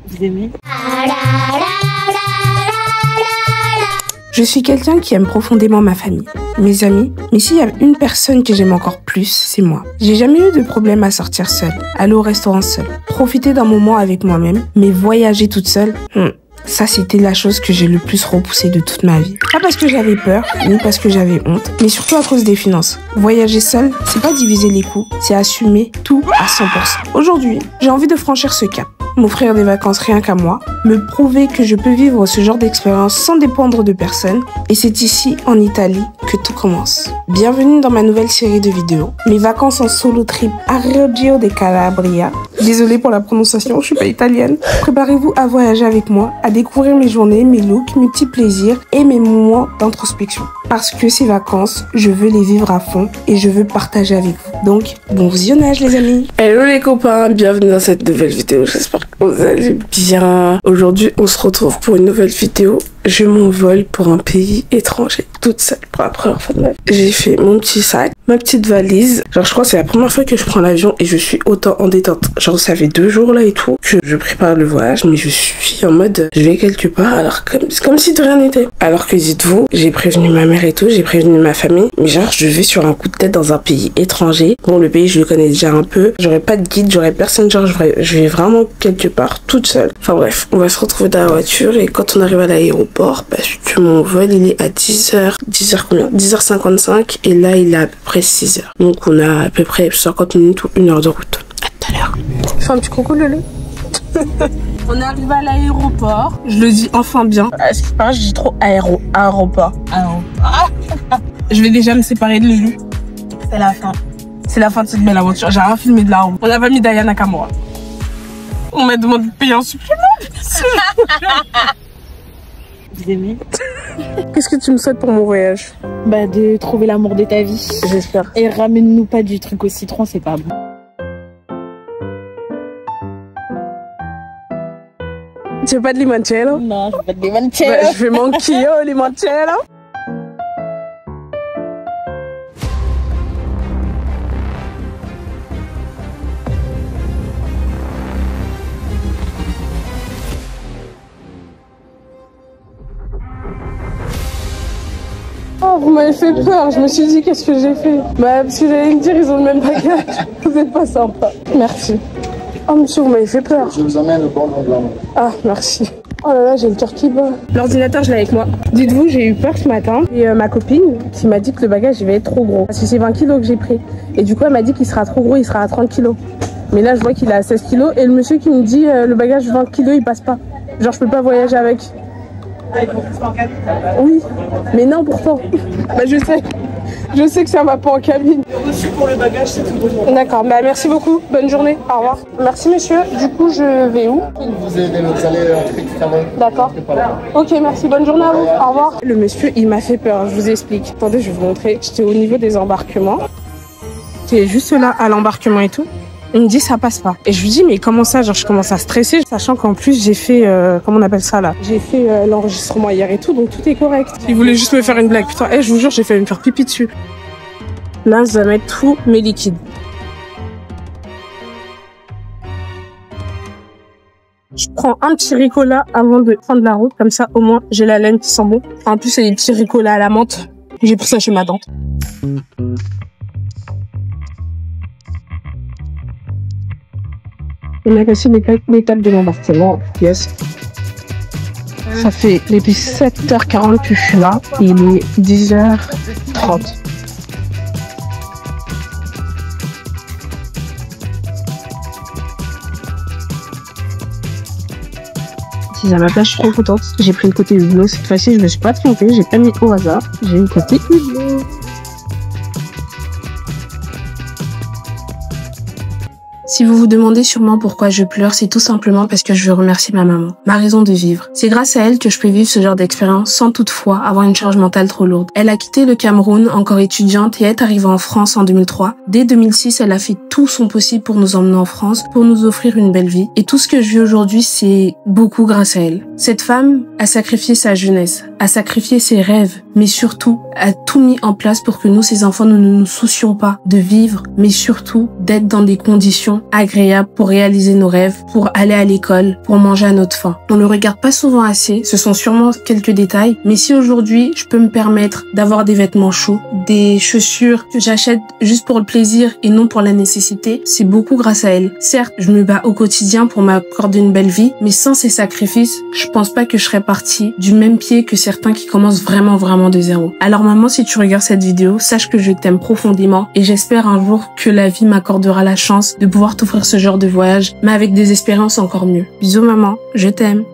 Vous aimez? Je suis quelqu'un qui aime profondément ma famille, mes amis, mais s'il y a une personne que j'aime encore plus, c'est moi. J'ai jamais eu de problème à sortir seule, aller au restaurant seule, profiter d'un moment avec moi-même, mais voyager toute seule, ça c'était la chose que j'ai le plus repoussée de toute ma vie. Pas parce que j'avais peur, ni parce que j'avais honte, mais surtout à cause des finances. Voyager seule, c'est pas diviser les coûts, c'est assumer tout à 100%. Aujourd'hui, j'ai envie de franchir ce cap. M'offrir des vacances rien qu'à moi, me prouver que je peux vivre ce genre d'expérience sans dépendre de personne, et c'est ici, en Italie, que tout commence. Bienvenue dans ma nouvelle série de vidéos, mes vacances en solo trip à Reggio de Calabria. Désolée pour la prononciation, je suis pas italienne. Préparez-vous à voyager avec moi, à découvrir mes journées, mes looks, mes petits plaisirs et mes moments d'introspection. Parce que ces vacances, je veux les vivre à fond et je veux partager avec vous. Donc, bon visionnage les amis. Hello les copains, bienvenue dans cette nouvelle vidéo, j'espère que vous allez bien. Aujourd'hui, on se retrouve pour une nouvelle vidéo. Je m'envole pour un pays étranger, toute seule pour la première fois de ma vie. J'ai fait mon petit sac, ma petite valise. Genre, je crois que c'est la première fois que je prends l'avion et je suis autant en détente. Genre, ça fait 2 jours là et tout que je prépare le voyage, mais je suis en mode, je vais quelque part, alors comme si de rien n'était. Alors que dites-vous, j'ai prévenu ma mère et tout, j'ai prévenu ma famille, mais genre, je vais sur un coup de tête dans un pays étranger. Bon, le pays, je le connais déjà un peu. J'aurais pas de guide, j'aurais personne, genre, je vais vraiment quelque part toute seule. Enfin bref, on va se retrouver dans la voiture et quand on arrive à l'aéroport, parce que mon vol il est à 10h combien 10h55 et là il est à peu près 6h. Donc on a à peu près 50 minutes ou 1 heure de route. À tout à l'heure. Fais un petit coucou Lolo. On est arrivé à l'aéroport. Je le dis enfin bien. Est-ce que je dis trop aéroport. Je vais déjà me séparer de Lulu. C'est la fin. C'est la fin de cette belle aventure. J'ai rien filmé de la route. On n'a pas mis Diana Nakamura. On m'a demandé de payer un supplément. Vous aimez? Qu'est-ce que tu me souhaites pour mon voyage? Bah de trouver l'amour de ta vie. J'espère. Et ramène-nous pas du truc au citron, c'est pas bon. Tu veux pas de limoncello? Non, je veux pas de limoncello. Bah, je vais manquer au limoncello. Oh, vous m'avez fait peur, je me suis dit qu'est-ce que j'ai fait. Bah parce que j'allais me dire ils ont le même bagage. Vous êtes pas sympa. Merci. Oh monsieur, vous m'avez fait peur. Je vous emmène au bon endroit. Ah merci. Oh là là, j'ai le cœur qui bat. L'ordinateur, je l'ai avec moi. Dites-vous, j'ai eu peur ce matin. Et ma copine qui m'a dit que le bagage il va être trop gros. Parce que c'est 20 kilos que j'ai pris. Et du coup, elle m'a dit qu'il sera trop gros, il sera à 30 kilos. Mais là, je vois qu'il est à 16 kilos. Et le monsieur qui me dit le bagage 20 kilos, il passe pas. Genre, je peux pas voyager avec. Oui, mais non pourtant. Bah je sais que ça va pas en cabine. Reçu pour le bagage, c'est tout bon. D'accord, bah merci beaucoup, bonne journée, au revoir. Merci monsieur, du coup je vais où? Vous allez entrer tout à l'heure. D'accord. Ok, merci, bonne journée à vous, au revoir. Le monsieur il m'a fait peur, je vous explique. Attendez, je vais vous montrer. J'étais au niveau des embarquements. J'étais juste là à l'embarquement et tout. Il me dit ça passe pas. Et je lui dis mais comment ça? Genre je commence à stresser, sachant qu'en plus j'ai fait, comment on appelle ça là? J'ai fait l'enregistrement hier et tout, donc tout est correct. Il voulait juste me faire une blague. Putain, je vous jure, j'ai failli me faire pipi dessus. Là, je dois mettre tous mes liquides. Je prends un petit ricola avant de prendre la route, comme ça au moins j'ai la laine qui sent bon. En plus, c'est des petits ricolas à la menthe. J'ai pris ça chez ma tante. On a cassé l'étape de l'embarquement. Yes. Ça fait depuis 7h40 que je suis là. Il est 10h30. Si à ma place, je suis trop contente. J'ai pris le côté hublot. Cette fois-ci, je me suis pas trompée. J'ai pas mis au hasard. J'ai eu le côté hublot. Si vous vous demandez sûrement pourquoi je pleure, c'est tout simplement parce que je veux remercier ma maman, ma raison de vivre. C'est grâce à elle que je peux vivre ce genre d'expérience sans toutefois avoir une charge mentale trop lourde. Elle a quitté le Cameroun encore étudiante et est arrivée en France en 2003. Dès 2006, elle a fait tout son possible pour nous emmener en France, pour nous offrir une belle vie. Et tout ce que je vis aujourd'hui, c'est beaucoup grâce à elle. Cette femme a sacrifié sa jeunesse, a sacrifié ses rêves, mais surtout a tout mis en place pour que nous, ses enfants, nous ne nous soucions pas de vivre, mais surtout d'être dans des conditions agréables pour réaliser nos rêves, pour aller à l'école, pour manger à notre faim. On le regarde pas souvent assez, ce sont sûrement quelques détails, mais si aujourd'hui je peux me permettre d'avoir des vêtements chauds, des chaussures que j'achète juste pour le plaisir et non pour la nécessité, c'est beaucoup grâce à elle. Certes, je me bats au quotidien pour m'accorder une belle vie, mais sans ces sacrifices, je pense pas que je serais partie du même pied que certains qui commencent vraiment de zéro. Alors maman, si tu regardes cette vidéo, sache que je t'aime profondément et j'espère un jour que la vie m'accordera la chance de pouvoir t'offrir ce genre de voyage, mais avec des expériences encore mieux. Bisous maman, je t'aime.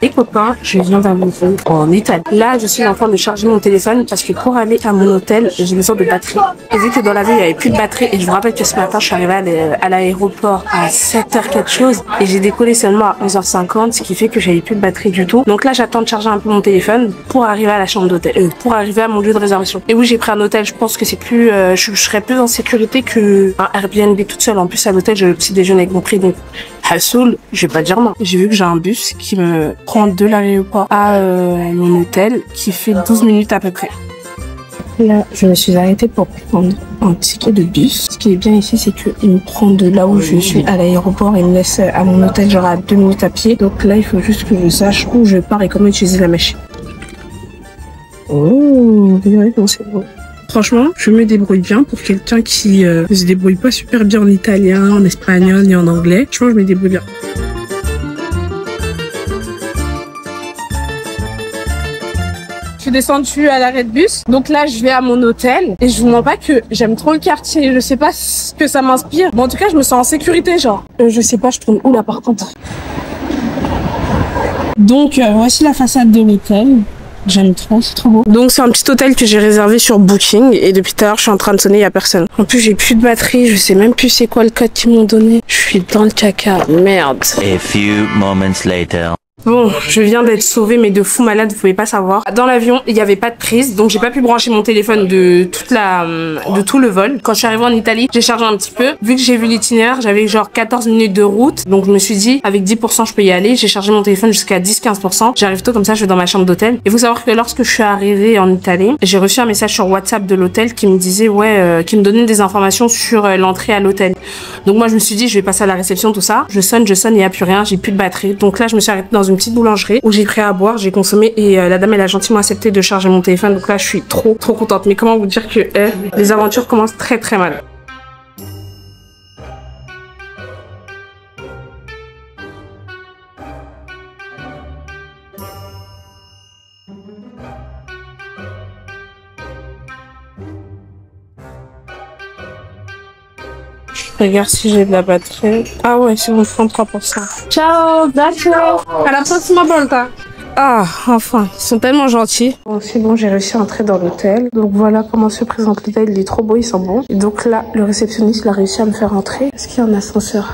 Les copains, je viens d'un nouveau en Italie. Là, je suis en train de charger mon téléphone parce que pour aller à mon hôtel, j'ai besoin de batterie. Et vu que dans la ville, il n'y avait plus de batterie, et je vous rappelle que ce matin, je suis arrivée à l'aéroport à 7h quelque chose et j'ai décollé seulement à 11h50, ce qui fait que j'avais plus de batterie du tout. Donc là, j'attends de charger un peu mon téléphone pour arriver à la chambre d'hôtel, pour arriver à mon lieu de réservation. Et oui, j'ai pris un hôtel, je pense que c'est plus, je serais plus en sécurité que un Airbnb toute seule. En plus, à l'hôtel, j'ai le petit déjeuner avec mon prix, donc Hassoul, je vais pas dire non. J'ai vu que j'ai un bus qui me prend de l'aéroport à mon hôtel qui fait 12 minutes à peu près. Là, je me suis arrêtée pour prendre un ticket de bus. Ce qui est bien ici, c'est qu'il me prend de là où je suis à l'aéroport et me laisse à mon hôtel genre à 2 minutes à pied. Donc là, il faut juste que je sache où je pars et comment utiliser la machine. Oh, regardez comment c'est beau. Franchement, je me débrouille bien pour quelqu'un qui ne se débrouille pas super bien en italien, en espagnol ni en anglais. Franchement, je me débrouille bien. Je suis descendue à l'arrêt de bus. Donc là, je vais à mon hôtel. Et je vous mens pas que j'aime trop le quartier. Je sais pas ce que ça m'inspire. Bon, en tout cas, je me sens en sécurité, genre. Je sais pas, je tourne où là par contre. Donc, voici la façade de l'hôtel. J'aime trop, c'est trop beau. Donc c'est un petit hôtel que j'ai réservé sur Booking et depuis tout à l'heure je suis en train de sonner, il y a personne. En plus j'ai plus de batterie, je sais même plus c'est quoi le code qu'ils m'ont donné. Je suis dans le caca, merde. A few moments later. Bon, je viens d'être sauvée, mais de fou malade, vous pouvez pas savoir. Dans l'avion, il n'y avait pas de prise, donc j'ai pas pu brancher mon téléphone de tout le vol. Quand je suis arrivée en Italie, j'ai chargé un petit peu. Vu que j'ai vu l'itinéraire, j'avais genre 14 minutes de route, donc je me suis dit, avec 10% je peux y aller. J'ai chargé mon téléphone jusqu'à 10-15%. J'arrive tôt, comme ça je vais dans ma chambre d'hôtel. Il faut savoir que lorsque je suis arrivée en Italie, j'ai reçu un message sur WhatsApp de l'hôtel qui me disait, qui me donnait des informations sur l'entrée à l'hôtel. Donc moi je me suis dit, je vais passer à la réception, tout ça. Je sonne, il n'y a plus rien, j'ai plus de batterie. Donc là je me suis arrêtée dans une petite boulangerie où j'ai pris à boire, j'ai consommé et la dame elle a gentiment accepté de charger mon téléphone. Donc là je suis trop contente. Mais comment vous dire que les aventures commencent très mal. Regarde si j'ai de la batterie. Ah ouais, c'est bon, 33%. Ciao, d'accord. À la prochaine volta. Ah, enfin, ils sont tellement gentils. Bon, c'est bon, j'ai réussi à entrer dans l'hôtel. Donc voilà comment se présente l'hôtel. Il est trop beau, ils sont bons. Et donc là, le réceptionniste il a réussi à me faire entrer. Est-ce qu'il y a un ascenseur?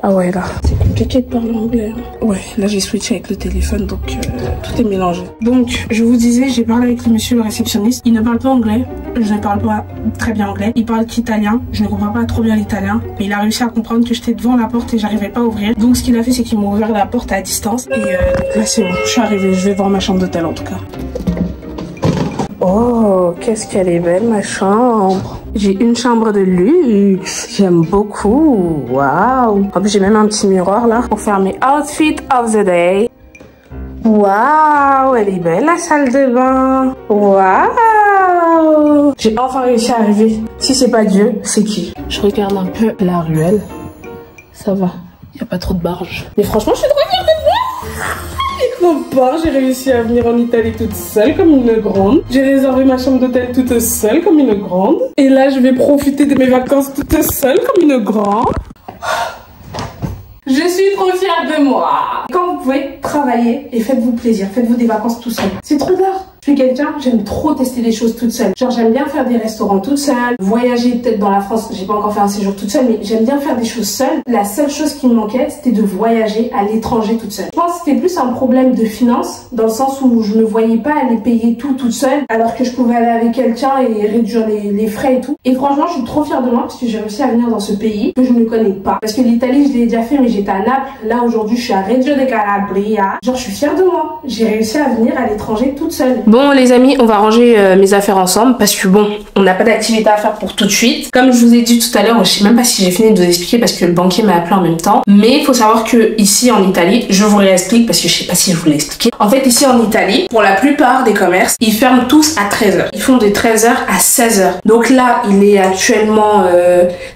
Ah ouais, là, c'est compliqué de parler anglais. Ouais, là j'ai switché avec le téléphone, donc tout est mélangé. Donc, je vous disais, j'ai parlé avec le monsieur le réceptionniste. Il ne parle pas anglais, je ne parle pas très bien anglais. Il parle qu'italien, je ne comprends pas trop bien l'italien. Mais il a réussi à comprendre que j'étais devant la porte et j'arrivais pas à ouvrir. Donc ce qu'il a fait, c'est qu'il m'a ouvert la porte à distance. Et là c'est bon, je suis arrivée, je vais voir ma chambre d'hôtel en tout cas. Oh, qu'est-ce qu'elle est belle ma chambre. J'ai une chambre de luxe, j'aime beaucoup, waouh. En plus j'ai même un petit miroir là pour faire mes outfits of the day. Waouh, elle est belle la salle de bain. Waouh. J'ai enfin réussi à arriver. Si c'est pas Dieu, c'est qui? Je regarde un peu la ruelle. Ça va, il n'y a pas trop de barges. Mais franchement je suis trop fière de moi. J'ai réussi à venir en Italie toute seule comme une grande. J'ai réservé ma chambre d'hôtel toute seule comme une grande. Et là, je vais profiter de mes vacances toute seule comme une grande. Je suis trop fière de moi. Quand vous pouvez, travailler et faites-vous plaisir. Faites-vous des vacances tout seul. C'est trop tard. Je suis quelqu'un, j'aime trop tester des choses toute seule. Genre j'aime bien faire des restaurants toute seule, voyager peut-être dans la France, j'ai pas encore fait un séjour toute seule, mais j'aime bien faire des choses seule. La seule chose qui me manquait, c'était de voyager à l'étranger toute seule. Je pense que c'était plus un problème de finance, dans le sens où je me voyais pas aller payer tout toute seule, alors que je pouvais aller avec quelqu'un et réduire les frais et tout. Et franchement, je suis trop fière de moi parce que j'ai réussi à venir dans ce pays que je ne connais pas. Parce que l'Italie, je l'ai déjà fait, mais j'étais à Naples. Là, aujourd'hui, je suis à Reggio de Calabria. Genre, je suis fière de moi. J'ai réussi à venir à l'étranger toute seule. Bon, les amis, on va ranger mes affaires ensemble parce que bon, on n'a pas d'activité à faire pour tout de suite. Comme je vous ai dit tout à l'heure, je sais même pas si j'ai fini de vous expliquer parce que le banquier m'a appelé en même temps. Mais il faut savoir que ici en Italie, je vous réexplique parce que je sais pas si je vous l'ai expliqué. En fait, ici en Italie, pour la plupart des commerces, ils ferment tous à 13h. Ils font de 13h à 16h. Donc là, il est actuellement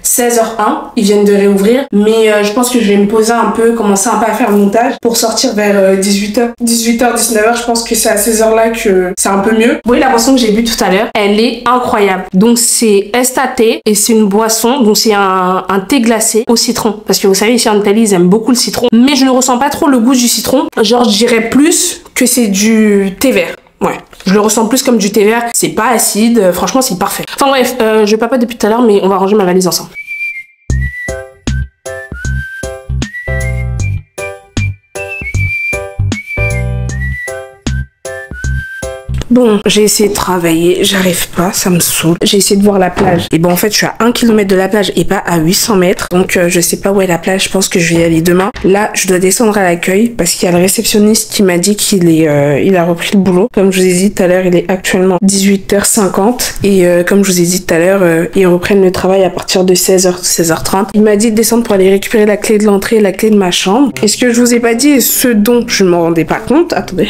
16h01. Ils viennent de réouvrir. Mais je pense que je vais me poser un peu, commencer un peu à faire le montage pour sortir vers 18h. 18h, 19h, je pense que c'est à ces heures-là que c'est un peu mieux. Vous voyez la boisson que j'ai bu tout à l'heure, elle est incroyable. Donc c'est Estate et c'est une boisson, donc c'est un thé glacé au citron. Parce que vous savez, ici en Italie, ils aiment beaucoup le citron. Mais je ne ressens pas trop le goût du citron. Genre, je dirais plus que c'est du thé vert. Ouais, je le ressens plus comme du thé vert. C'est pas acide, franchement, c'est parfait. Enfin bref, je papote depuis tout à l'heure, mais on va ranger ma valise ensemble. Bon, j'ai essayé de travailler, j'arrive pas, ça me saoule. J'ai essayé de voir la plage. Et bon, en fait, je suis à 1 km de la plage et pas à 800 mètres. Donc, je sais pas où est la plage, je pense que je vais y aller demain. Là, je dois descendre à l'accueil parce qu'il y a le réceptionniste qui m'a dit qu'il il a repris le boulot. Comme je vous ai dit tout à l'heure, il est actuellement 18h50. Et comme je vous ai dit tout à l'heure, ils reprennent le travail à partir de 16h, 16h30. Il m'a dit de descendre pour aller récupérer la clé de l'entrée et la clé de ma chambre. Et ce que je vous ai pas dit et ce dont je ne m'en rendais pas compte, attendez.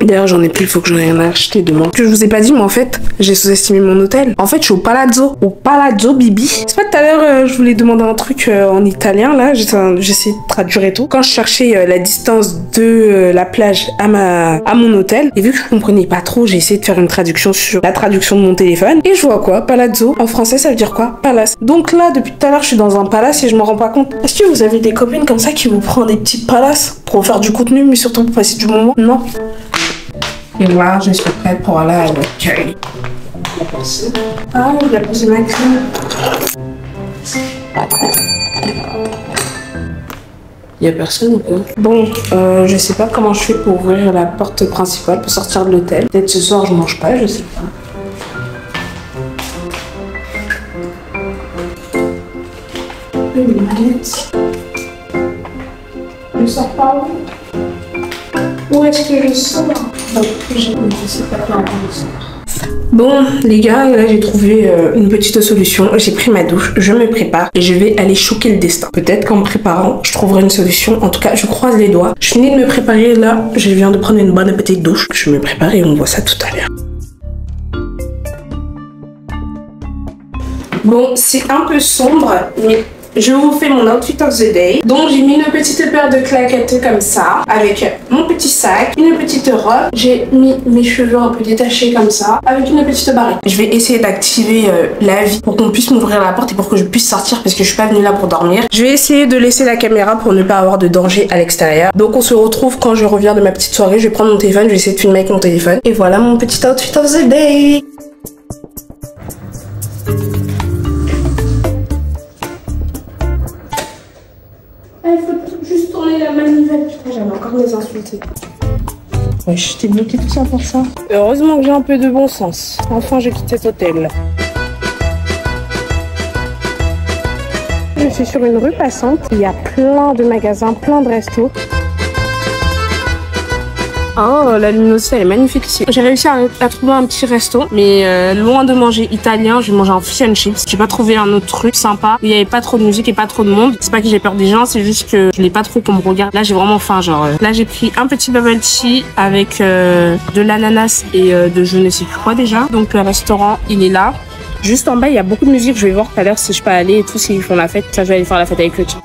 D'ailleurs, j'en ai plus, il faut que j'en ai rien à acheter demain. Ce que je vous ai pas dit, mais en fait, j'ai sous-estimé mon hôtel. En fait, je suis au Palazzo. Au Palazzo Bibi. C'est pas tout à l'heure, je voulais demander un truc en italien, là. J'essaie de traduire et tout. Quand je cherchais la distance de la plage à mon hôtel, et vu que je comprenais pas trop, j'ai essayé de faire une traduction sur la traduction de mon téléphone. Et je vois quoi? Palazzo. En français, ça veut dire quoi? Palace. Donc là, depuis tout à l'heure, je suis dans un palace et je me rends pas compte. Est-ce que vous avez des copines comme ça qui vous prennent des petits palaces pour faire du contenu, mais surtout pour passer du moment? Non. Et là, je suis prête pour aller à l'accueil. Ah, il a posé ma clé. Il y a personne ou quoi? Bon, je sais pas comment je fais pour ouvrir la porte principale pour sortir de l'hôtel. Peut-être ce soir je mange pas, je sais pas. Une manette. Je sors pas où? Où est-ce que je sors? Bon les gars, là j'ai trouvé une petite solution. J'ai pris ma douche, je me prépare et je vais aller choquer le destin. Peut-être qu'en me préparant, je trouverai une solution. En tout cas, je croise les doigts. Je finis de me préparer là. Je viens de prendre une bonne petite douche. Je me prépare et on voit ça tout à l'heure. Bon, c'est un peu sombre, mais je vous fais mon outfit of the day. Donc j'ai mis une petite paire de claquettes comme ça, avec mon petit sac, une petite robe. J'ai mis mes cheveux un peu détachés comme ça, avec une petite barrette. Je vais essayer d'activer la vie pour qu'on puisse m'ouvrir la porte et pour que je puisse sortir parce que je suis pas venue là pour dormir. Je vais essayer de laisser la caméra pour ne pas avoir de danger à l'extérieur. Donc on se retrouve quand je reviens de ma petite soirée. Je vais prendre mon téléphone, je vais essayer de filmer avec mon téléphone. Et voilà mon petit outfit of the day. Il faut juste tourner la manivelle. J'avais encore mes insultés. Ouais, je t'ai bloqué tout ça pour ça. Heureusement que j'ai un peu de bon sens. Enfin, j'ai quitté cet hôtel. Je suis sur une rue passante. Il y a plein de magasins, plein de restos. Oh, la luminosité elle est magnifique ici. J'ai réussi à trouver un petit resto, mais loin de manger italien, je vais manger un fish and chips. J'ai pas trouvé un autre truc sympa. Il y avait pas trop de musique et pas trop de monde. C'est pas que j'ai peur des gens, c'est juste que je l'ai pas trop qu'on me regarde. Là j'ai vraiment faim, genre. Là j'ai pris un petit bubble tea avec de l'ananas et de je ne sais plus quoi déjà. Donc le restaurant il est là. Juste en bas il y a beaucoup de musique. Je vais voir tout à l'heure si je peux aller et tout, s'ils font la fête. Ça je vais aller faire la fête avec le tien.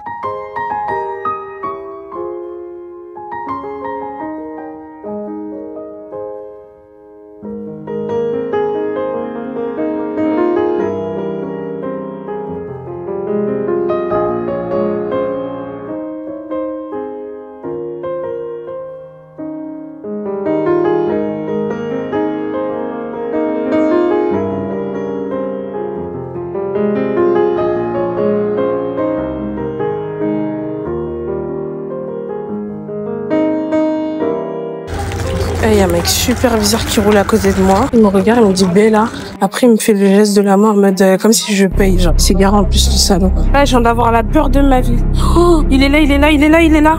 il y a un mec super bizarre qui roule à côté de moi. Il me regarde, il me dit Bella. Après, il me fait le geste de la main en mode comme si je paye. Genre, c'est garant en plus du salon. Là, je viens d'avoir la peur de ma vie. Oh, il est là, il est là, il est là, il est là.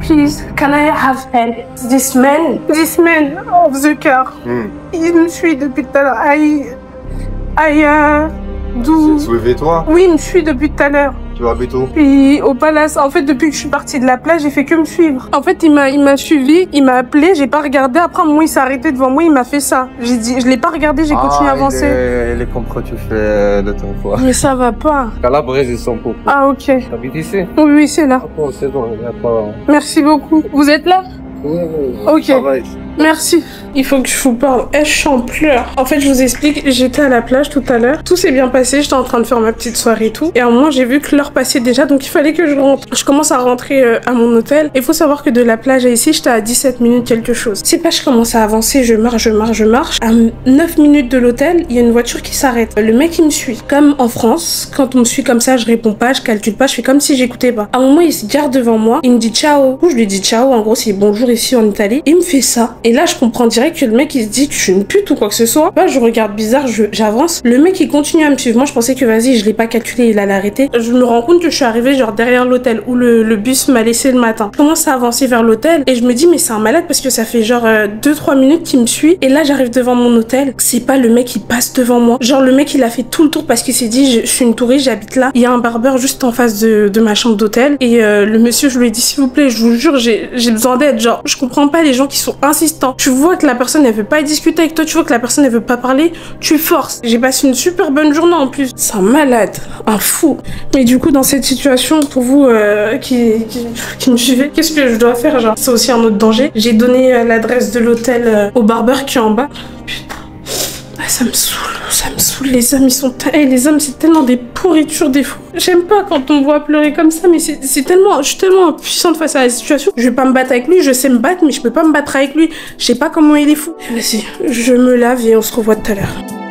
Please, can I have help? This man of the car. Il me suit depuis tout à l'heure. Soulevez-toi. Oui, il me suit depuis tout à l'heure. Tu vas habites où? Puis au palace, en fait, depuis que je suis partie de la plage, j'ai fait que me suivre. En fait, il m'a suivi, il m'a appelé, j'ai pas regardé. Après, moi, il s'est arrêté devant moi, il m'a fait ça. J'ai dit, je l'ai pas regardé, j'ai continué à avancer. Il est comme quoi tu fais de ton poids. Mais ça va pas. Calabrese, ils sont beaucoup. Ah, ok. T'habites ici? Oui, oui, c'est là. Ah bon, c'est bon, il y a pas... Merci beaucoup. Vous êtes là? Oui. Ok. Ça va. Merci. Il faut que je vous parle. Je suis en pleurs. En fait, je vous explique, j'étais à la plage tout à l'heure. Tout s'est bien passé, j'étais en train de faire ma petite soirée et tout. Et à un moment, j'ai vu que l'heure passait déjà, donc il fallait que je rentre. Je commence à rentrer à mon hôtel. Il faut savoir que de la plage à ici, j'étais à 17 minutes quelque chose. C'est pas, je commence à avancer, je marche. À 9 minutes de l'hôtel, il y a une voiture qui s'arrête. Le mec, il me suit. Comme en France, quand on me suit comme ça, je réponds pas, je calcule pas, je fais comme si j'écoutais pas. À un moment, il se garde devant moi, il me dit ciao. Je lui dis ciao, en gros, c'est bonjour ici en Italie. Il me fait ça. Et là, je comprends direct que le mec il se dit que je suis une pute ou quoi que ce soit. Là, je regarde bizarre, j'avance. Le mec il continue à me suivre. Moi je pensais que vas-y, je l'ai pas calculé, il allait arrêter. Je me rends compte que je suis arrivée genre derrière l'hôtel où le bus m'a laissé le matin. Je commence à avancer vers l'hôtel et je me dis mais c'est un malade parce que ça fait genre 2-3 minutes qu'il me suit. Et là j'arrive devant mon hôtel. C'est pas le mec qui passe devant moi. Genre le mec il a fait tout le tour parce qu'il s'est dit je suis une touriste, j'habite là. Il y a un barbeur juste en face de ma chambre d'hôtel. Et le monsieur je lui ai dit s'il vous plaît, je vous jure j'ai besoin d'aide. Genre je comprends pas les gens qui sont insistants. Tu vois que la personne elle veut pas discuter avec toi, tu vois que la personne elle veut pas parler, tu forces. J'ai passé une super bonne journée en plus. C'est un malade, un fou. Mais du coup dans cette situation, pour vous qui me suivez, qu'est-ce que je dois faire? Genre c'est aussi un autre danger. J'ai donné l'adresse de l'hôtel au barbeur qui est en bas. Putain, ah, ça me saoule. Les hommes ils sont... les hommes c'est tellement des pourritures des fous. J'aime pas quand on me voit pleurer comme ça, mais c'est tellement... Je suis tellement impuissante face à la situation. Je vais pas me battre avec lui, je sais me battre, mais je peux pas me battre avec lui. Je sais pas comment il est fou. Vas-y, je me lave et on se revoit tout à l'heure.